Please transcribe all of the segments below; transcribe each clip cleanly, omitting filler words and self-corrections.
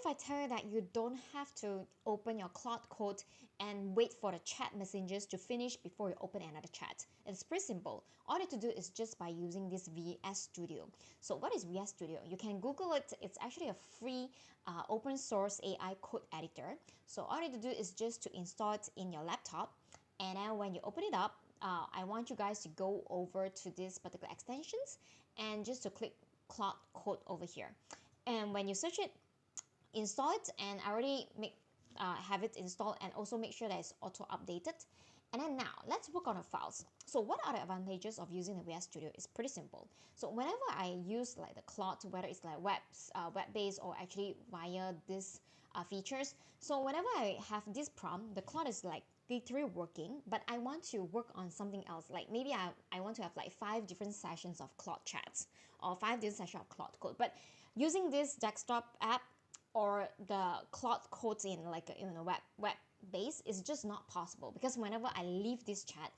I tell you that you don't have to open your Claude Code and wait for the chat messengers to finish before you open another chat? It's pretty simple. All you have to do is just by using this VS Studio. So what is VS Studio? You can Google it. It's actually a free open source AI code editor. So all you have to do is just to install it in your laptop. And then when you open it up, I want you guys to go over to this particular extensions and just to click Claude Code over here. And when you search it, install it, and I already have it installed, and also make sure that it's auto updated. And then now let's work on the files. So what are the advantages of using the VS Studio? It's pretty simple. So whenever I use like the Claude, whether it's like web-based or actually via this features, so whenever I have this prompt, the Claude is like literally working, but I want to work on something else. Like maybe I want to have like 5 different sessions of Claude chats or 5 different sessions of Claude Code. But using this desktop app or the Claude codes in like a web base is just not possible, because whenever I leave this chat,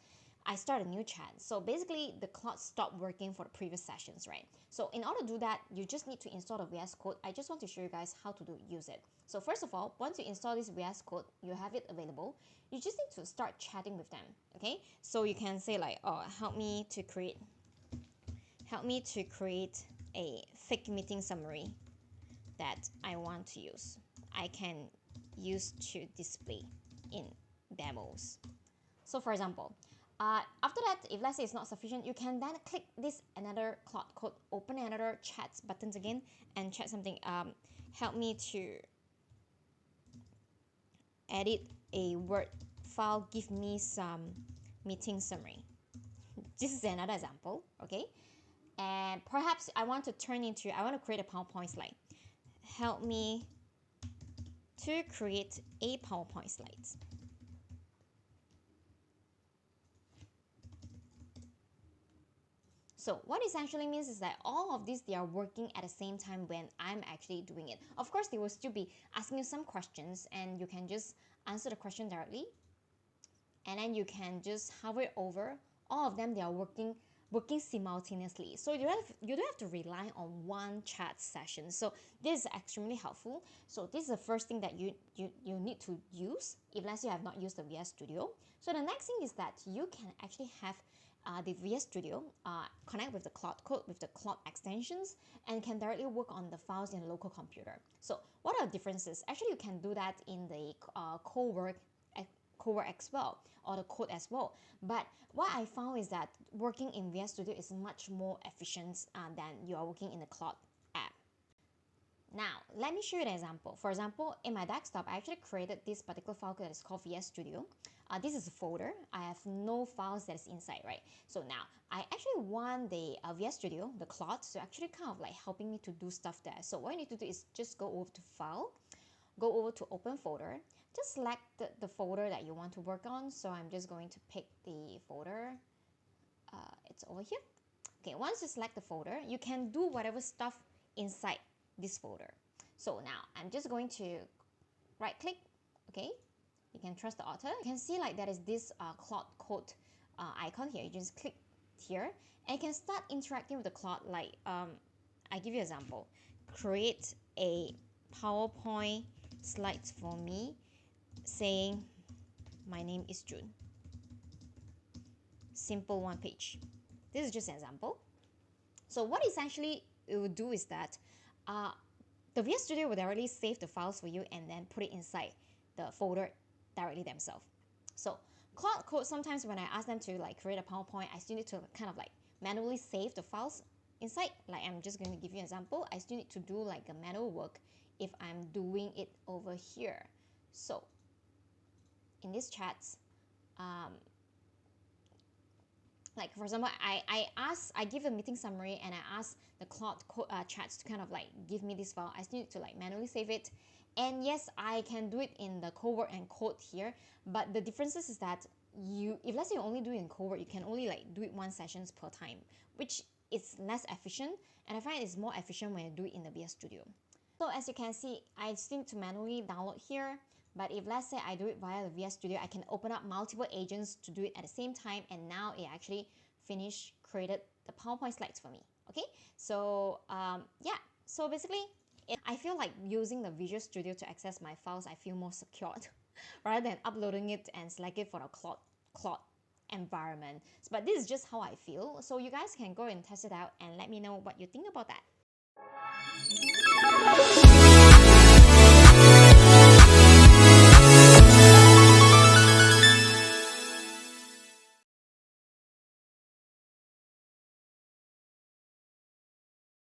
I start a new chat. So basically the Claude stopped working for the previous sessions, right? So in order to do that, you just need to install the VS Code. I just want to show you guys how to use it. So first of all, once you install this VS Code, you have it available, you just need to start chatting with them, okay? So you can say like, oh, help me to create a fake meeting summary that I want to use. I can use to display in demos. So for example, after that, if let's say it's not sufficient, you can then click this another Claude Code, open another chat buttons again, and chat something. Help me to edit a Word file, give me some meeting summary. This is another example, okay? And perhaps I want to create a PowerPoint slide. Help me to create a PowerPoint slide. So what essentially means is that all of these, they are working at the same time when I'm actually doing it. Of course, they will still be asking you some questions, and you can just answer the question directly. And then you can just hover over. All of them, they are working simultaneously. So you don't have to rely on one chat session. So this is extremely helpful. So this is the first thing that you need to use if let's say you have not used the VS Studio. So the next thing is that you can actually have the VS Studio connect with the Claude Code, with the Claude extensions, and can directly work on the files in a local computer. So what are the differences? Actually, you can do that in the Cowork as well, or the code as well. But what I found is that working in VS Studio is much more efficient than you are working in the Claude app. Now, let me show you an example. For example, in my desktop, I actually created this particular file that is called VS Studio. This is a folder. I have no files that is inside, right? So now, I actually want the VS Studio, the Claude, to actually kind of like helping me to do stuff there. So what I need to do is just go over to File, go over to Open Folder, just select the folder that you want to work on. So I'm just going to pick the folder. It's over here. Okay, once you select the folder, you can do whatever stuff inside this folder. So now I'm just going to right click, okay? You can trust the author. You can see like there is this Claude Code icon here. You just click here and you can start interacting with the Claude. Like I give you an example. Create a PowerPoint slides for me saying my name is June. Simple one page. This is just an example. So what essentially it will do is that the VS Studio will directly save the files for you and then put it inside the folder directly themselves. So Claude Code, sometimes when I ask them to like create a PowerPoint, I still need to kind of like manually save the files inside. Like I'm just going to give you an example. I still need to do like a manual work if I'm doing it over here. So in these chats, like for example, I give a meeting summary and I ask the Claude chats to kind of like give me this file. I still need to like manually save it. And yes, I can do it in the Cowork and Code here, but the differences is that if let's say you only do it in Cowork, you can only like do it 1 sessions per time, which is less efficient, and I find it's more efficient when you do it in the VS Studio. So as you can see, I still need to manually download here, but if let's say I do it via the VS Studio, I can open up multiple agents to do it at the same time, and now it actually created the PowerPoint slides for me. Okay, so yeah, so basically I feel like using the Visual Studio to access my files, I feel more secured rather than uploading it and select it for the Claude environment. But this is just how I feel. So you guys can go and test it out and let me know what you think about that.